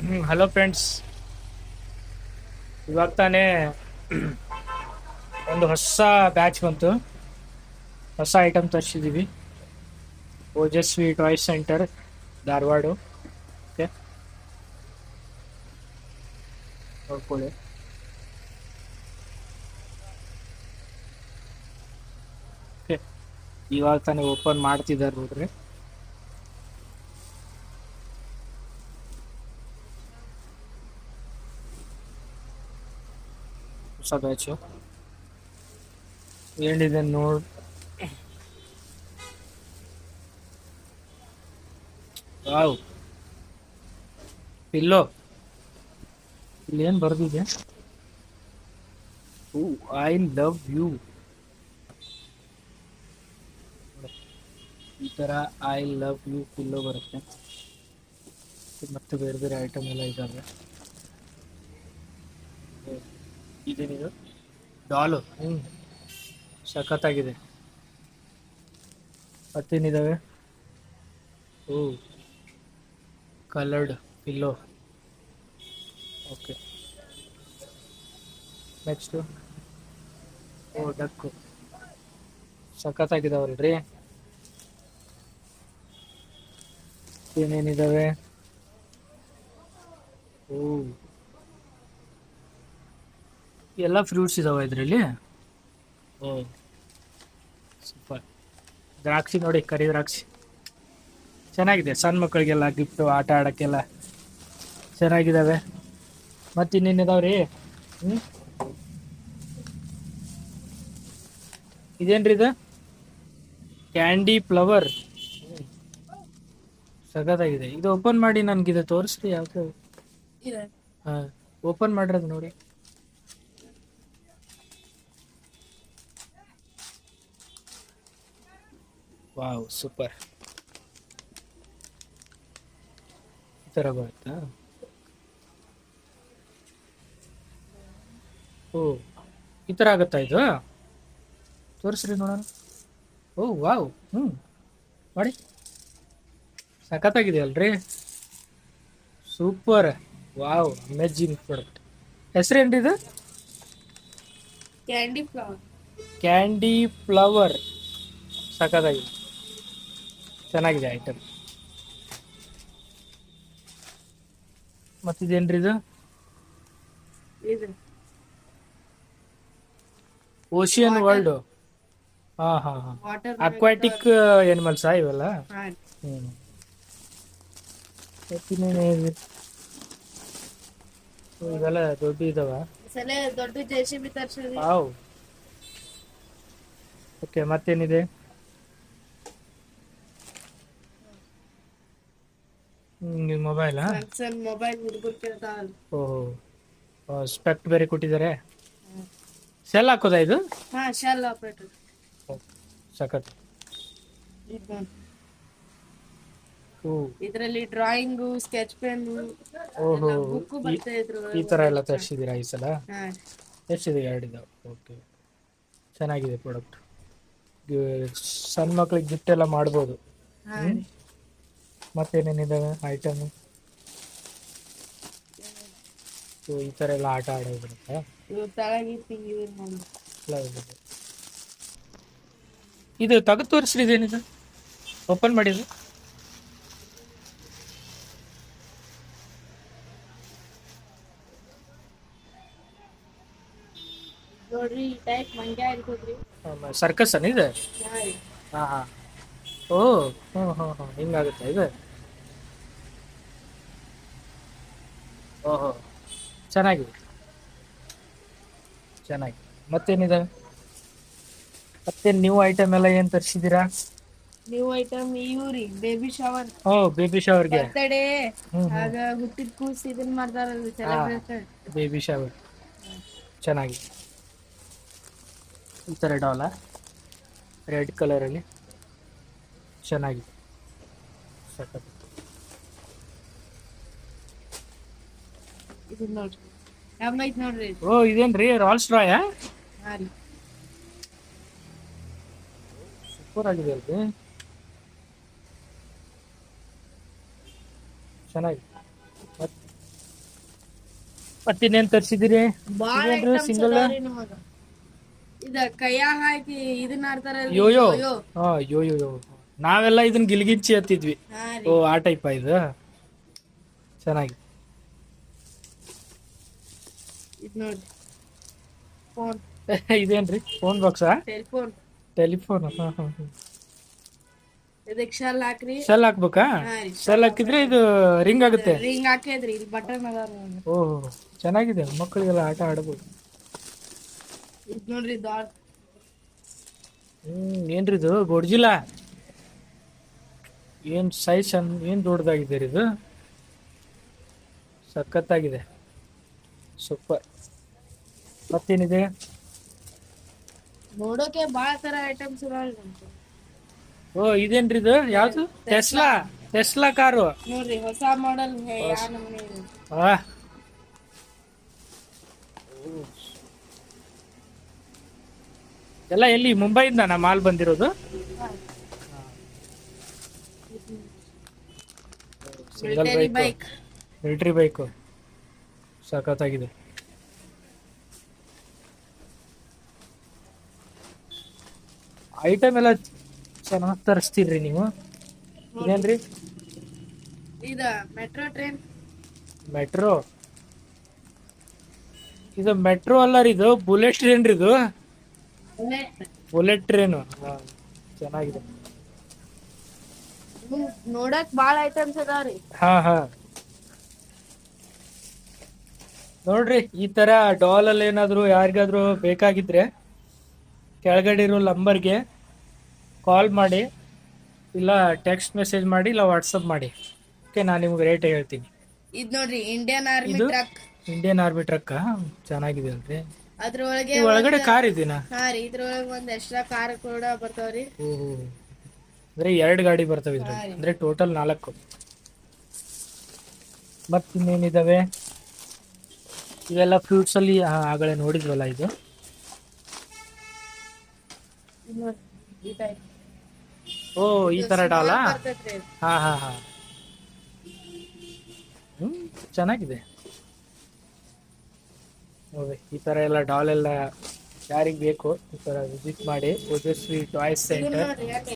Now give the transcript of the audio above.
Hello friends. ಇವಾಗ ತಾನೇ ಒಂದು ಹೊಸ ಬ್ಯಾಚ್ ಬಂತು. ಹೊಸ ಐಟಮ್ ತರಿಸಿದ್ದೀವಿ. Ojaswi toys centre, Dharwad. Okay, ನೋಡ್ಕೊಳ್ಳಿ. ಓಕೆ, ಇವಾಗ ತಾನೇ ಓಪನ್ ಮಾಡ್ತಿದ್ದಾರೆ ನೋಡ್ರಿ. ಹೊಸ ಬ್ಯಾಚು ಏನಿದೆ ನೋಡ್. Wow, pillow. ಇಲ್ಲಿ ಏನು ಬರ್ದಿದೆ? Oh, I love you. ಈ ಥರ ಐ ಲವ್ ಯು ಪಿಲ್ಲೋ ಬರುತ್ತೆ. ಮತ್ತು ಬೇರೆ ಬೇರೆ ಐಟಮ್ ಎಲ್ಲ ಇದ್ದಾವೆ. ಇದೇನಿದು? ಡಾಲು. ಸಖತ್ತಾಗಿದೆ. ಮತ್ತೇನಿದ್ದಾವೆ? Oh, coloured pillow. Okay, next. Oh, duck. ಸಖತ್ತಾಗಿದ್ದಾವಲ್ರಿ. ಏನೇನಿದ್ದಾವೆ? ಓ, ಎಲ್ಲ ಫ್ರೂಟ್ಸ್ ಇದಾವೆ ಇದರಲ್ಲಿ. Oh, super. ದ್ರಾಕ್ಷಿ ನೋಡಿ, ಕರಿ ದ್ರಾಕ್ಷಿ ಚೆನ್ನಾಗಿದೆ. ಸಣ್ಣ ಮಕ್ಕಳಿಗೆಲ್ಲ ಗಿಫ್ಟು, ಆಟ ಆಡೋಕ್ಕೆಲ್ಲ ಚೆನ್ನಾಗಿದ್ದಾವೆ. ಮತ್ತು ಇನ್ನೇನಿದಾವೆ ರೀ? ಇದೇನ್ರಿ ಇದು? Candy flower. ಸಖತ್ತಾಗಿದೆ. ಇದು ಓಪನ್ ಮಾಡಿ ನನಗಿದೆ ತೋರಿಸ್ರಿ. ಯಾವುದು? ಹಾಂ, ಓಪನ್ ಮಾಡಿರೋದು ನೋಡಿ. Wow, super. ಈ ಥರ ಬರುತ್ತಾ? ಓ, ಈ ಥರ ಆಗುತ್ತಾ ಇದು? ತೋರಿಸ್ರಿ ನೋಡೋಣ. Oh, wow. ಮಾಡಿ. ಸಖತ್ತಾಗಿದೆ ಅಲ್ರಿ? ಸೂಪರ್. Wow, amazing product. ಹೆಸರೇನ್ರಿ ಇದು? Candy flower. Candy flower. ಸಖತ್ತಾಗಿದೆ, ಚೆನ್ನಾಗಿದೆ ಐಟಮ್. ಮತ್ತಿದೇನ್ರಿ ಇದು? ಇದು ಓಷಿಯನ್ ವಾಟರ್ ವರ್ಲ್ಡ್. ಹಾಂ ಹಾಂ ಹಾಂ, ವಾಟರ್ ಅಕ್ವಾಟಿಕ್ ಎನಿಮಲ್ಸಾ ಇವೆಲ್ಲ? ಹ್ಞೂ. ಮತ್ತಿನ್ನೇನು? ಇವೆಲ್ಲ ದೊಡ್ಡ ಇದಾವ? ಸಲ ದೊಡ್ಡ ಜೆಸಿಬಿ ತರ್ಸಿದ್ವಿ. ವಾವ್. ಓಕೆ, ಮತ್ತೇನಿದೆ? ನಿಮ್ಮ ಮೊಬೈಲಾ? ಸಣ್ಣ ಮೊಬೈಲ್ ಹುಡುಗರು ಕೇಳ್ತಾವಲ್ಲ. ಓಹೋ, ಸ್ಪೆಕ್ಟ್ ಬೇರೆ ಕೊಟ್ಟಿದ್ದಾರೆ. ಸೆಲ್ ಹಾಕೋದಾ ಇದು? ಹಾ, ಶೆಲ್ ಆಪರೇಟರ್. ಸಖತ್. ಓ, ಇದರಲ್ಲಿ ಡ್ರಾಯಿಂಗು, ಸ್ಕೆಚ್ ಪೆನ್, ಓಹೋ, ಬುಕ್ ಬರ್ತಾ ಇದ್ರು. ಈ ಥರ ಎಲ್ಲ ತರಿಸಿದ್ದೀರಾ ಈ ಸಲ? ಹಾ, ಎಷ್ಟಿದೆ? ಎರಡಿದಾವೆ. ಓಕೆ, ಚೆನ್ನಾಗಿದೆ ಪ್ರಾಡಕ್ಟ್. ಸಣ್ಣ ಮಕ್ಳಿಗೆ ಗಿಫ್ಟ್ ಎಲ್ಲ ಮಾಡ್ಬೋದು. ಹಾ. ಮತ್ತೇನೇನಿದ್ದಾವೆ ಐಟಮು? ಸೊ ಈ ಥರ ಎಲ್ಲ ಆಟ ಆಡೋದು ಬರುತ್ತಾ? ಇವು ತಳಗಿಟ್ಟು ಯೂಸ್ ಮಾಡಿ. ಇದು ತೆಗೆದು ತೋರಿಸ್ರಿ. ಇದೇನಿದು? ಓಪನ್ ಮಾಡಿದ್ದು? ನೋಡ್ರಿ, ಈ ಟೈಪ್ ಮಂಡ್ಯ ಇರ್ತದ್ರಿ. ಸರ್ಕಸ್ ಅನ್ನ ಇದೆ? ಹಾ ರೀ. ಹಾಂ ಹಾಂ. ಓ, ಹಿಂಗಾಗುತ್ತಾ ಇದು? ಓಹೋ, ಚೆನ್ನಾಗಿದೆ, ಚೆನ್ನಾಗಿದೆ. ಮತ್ತೇನಿದಾವೆ? ಮತ್ತೆ ನ್ಯೂ ಐಟಮ್ ಎಲ್ಲ ಏನು ತರಿಸಿದ್ದೀರಾ? ನ್ಯೂ ಐಟಮ್ ಇವು ರೀ, ಬೇಬಿ ಶವರ್. ಓ, ಬೇಬಿ ಶವರ್ಗೆ. ಬರ್ತಡೇ ಆಗ ಹುಟ್ಟಿದ ಕೂಸ್ ಇದನ್ನ ಮಾಡ್ತಾರಲ್ರಿ, ಸೆಲೆಬ್ರೇಷನ್. ಬೇಬಿ ಶವರ್ ಚೆನ್ನಾಗಿದೆ. ಈ ಥರ ಡಾಲ ರೆಡ್ ಕಲರಲ್ಲಿ ಚೆನ್ನಾಗಿದೆ, ಸಖತ್. ಇದು ನೋಡ್ರಿ, ಐತ್ ನೋಡ್ರಿ ಇದು. ಓ, ಇದೇನ್ರಿ? ರಾಲ್ಸ್ ರಾಯಾ? ಹಾ ರೀ. ಸೂಪರ್ ಆಗಿದೆ ಅಲ್ರಿ, ಚೆನ್ನಾಗಿದೆ. ಮತ್ತಿನ್ನೇನ್ ತರ್ಸಿದಿರಿ? ಬಾಳ ಇದೇನ್ರಿ ಐಟಮ್ಸ್ ಸಿಂಗಲ್ ಅದಾವ್ರಿ ನಿಮಗ. ಇದ ಕೈಯಾಗ ಹಾಕಿ ಇದನ್ನ ಆಡ್ತಾರಲ್ರಿ ಯೋಯೋ. ಯೋಯೋ. ಹಾ ಯೋಯೋ. ನಾವೆಲ್ಲ ಇದನ್ನ ಗಿಲ್ಗಿಚ್ಚಿ ಹತ್ತಿದ್ವಿ. ಹಾ ಓ ರೀ ಆ ಟೈಪ್ ಇದು ಚೆನ್ನಾಗಿ. ಇದ್ ನೋಡ್ರಿ ಫೋನ್, ಇದೇನ್ರಿ ಫೋನ್ ಬಾಕ್ಸಾ? ಟೆಲಿಫೋನ್. ಟೆಲಿಫೋನ್. ಹಾ ಹಾ. ಇದಕ್ ಶೆಲ್ ಹಾಕ್ರಿ. ಶೆಲ್ ಹಾಕ್ಬೇಕಾ? ಹಾ ರೀ ಶೆಲ್ ಹಾಕಿದ್ರೆ ಇದು ರಿಂಗ್ ಆಗುತ್ತೆ. ರಿಂಗ್ ಹಾಕೇದ್ರಿ, ಇಲ್ಲಿ ಬಟನ್ ಅದಾವ ನೋಡಿ. ಓಹೋ ಚೆನ್ನಾಗಿದೆ, ಮಕ್ಕಳಿಗೆಲ್ಲ ಆಟ ಆಡಬಹುದು. ಇದ್ ನೋಡ್ರಿ ದೊಡ್ಡ. ಏನ್ರಿ ಇದು ಗೊಡ್ಜಿಲ್ಲ? ಏನ್ ಸೈಜ್ ಏನ್ ದೊಡ್ಡದಾಗಿದೆ ಇದು, ಸಖತ್ತಾಗಿದೆ, ಸೂಪರ್. ಮತ್ತೇನಿದೆ? ನೋಡೋಕೆ ಬಾಳ ತರ ಐಟಮ್ಸ್ ಇದಾವ್ರಿ. ಓ ಇದೇನ್ರಿ ಇದು ಯಾವ್ದು? ಟೆಸ್ಲಾ. ಟೆಸ್ಲಾ ಕಾರು ನೋಡ್ರಿ ಹೊಸ ಮಾಡೆಲ್ ಯಾ ನಮೂನಿ ಇದೆ. ಆ ಎಲ್ಲ ಎಲ್ಲಿ ಮುಂಬೈಯಿಂದ ನಾ ಮಾಲ್ ಬಂದಿರೋದು? Single military bike, bike. Military bike ಸಖತ್ತಾಗಿದೆ. ಐಟಮ್ ಎಲ್ಲ ಚೆನ್ನಾಗಿ ತರಿಸ್ತೀರ್ರಿ ನೀವು. ಇದೇನ್ರಿ? ಇದ ಮೆಟ್ರೋ ಟ್ರೈನ್. ಮೆಟ್ರೋ. ಇದು ಮೆಟ್ರೋ ಅಲ್ಲ ರೀ, ಇದು ಬುಲೆಟ್ ಟ್ರೈನ್ ರೀ ಇದು. ಬುಲೆಟ್ ಟ್ರೈನು ಚೆನ್ನಾಗಿದೆ. ನೋಡಕ್ ಬಾಳ ಐಟಮ್ಸ್ ಅದಾವ್ರಿ. ಹಾ ಹಾ ನೋಡ್ರಿ, ಈ ತರ ಡಾಲ್ ಅಲ್ಲಿ ಏನಾದ್ರು ಯಾರಿಗಾದ್ರೂ ಬೇಕಾಗಿದ್ರೆ ಕೆಳಗಡೆ ಇರೋ ನಂಬರ್ಗೆ ಕಾಲ್ ಮಾಡಿ, ಇಲ್ಲ ಟೆಕ್ಸ್ಟ್ ಮೆಸೇಜ್ ಮಾಡಿ, ಇಲ್ಲ ವಾಟ್ಸಪ್ ಮಾಡಿ. ಓಕೆ, ನಾನು ನಿಮ್ಗೆ ರೇಟ್ ಹೇಳ್ತೀನಿ. ಇದ್ ನೋಡ್ರಿ ಇಂಡಿಯನ್ ಆರ್ಮಿ ಇದು ಟ್ರಕ್. ಇಂಡಿಯನ್ ಆರ್ಮಿ ಟ್ರಕ್ ಚೆನ್ನಾಗಿದೆ ಅಲ್ರಿ. ಅದ್ರೊಳಗೆ ಒಳಗಡೆ ಕಾರ್ ಇದೀನಾ? ಹಾ ರೀ, ಇದ್ರೊಳಗೆ ಒಂದ್ ಎಕ್ಸ್ಟ್ರಾ ಕಾರ್ ಕೂಡ ಬರ್ತಾವ್ರಿ. ಓಹೋ, ಅಂದ್ರೆ 2 ಗಾಡಿ ಬರ್ತವೆ ಇದ್ರಲ್ಲಿ, ಅಂದ್ರೆ ಟೋಟಲ್ 4. ಮತ್ತಿನ್ನೇನಿದಾವೆ? ಇವೆಲ್ಲ ಫ್ರೂಟ್ಸ್ ಅಲ್ಲಿ ಆಗಲೇ ನೋಡಿದ್ವಲ್ಲ ಇದು. ಈ type. ಓ ಈ ತರ ಡಾಲ. ಬರ್ತೈತ್ರಿ ಇದು. ಹಾ ಹಾ ಹಾ ಚೆನ್ನಾಗಿದೆ ನೋಡಿ. ಈ ತರ ಎಲ್ಲ ಡಾಲ್ ಎಲ್ಲ ಯಾರಿಗ್ ಬೇಕು ಈ ತರ ವಿಸಿಟ್ ಮಾಡಿ ಓಜಸ್ವಿ ಟಾಯ್ಸ್ ಇದನ್ನ ಸೆಂಟರ್. ನೋಡ್ರಿ, ಯಾಕೆ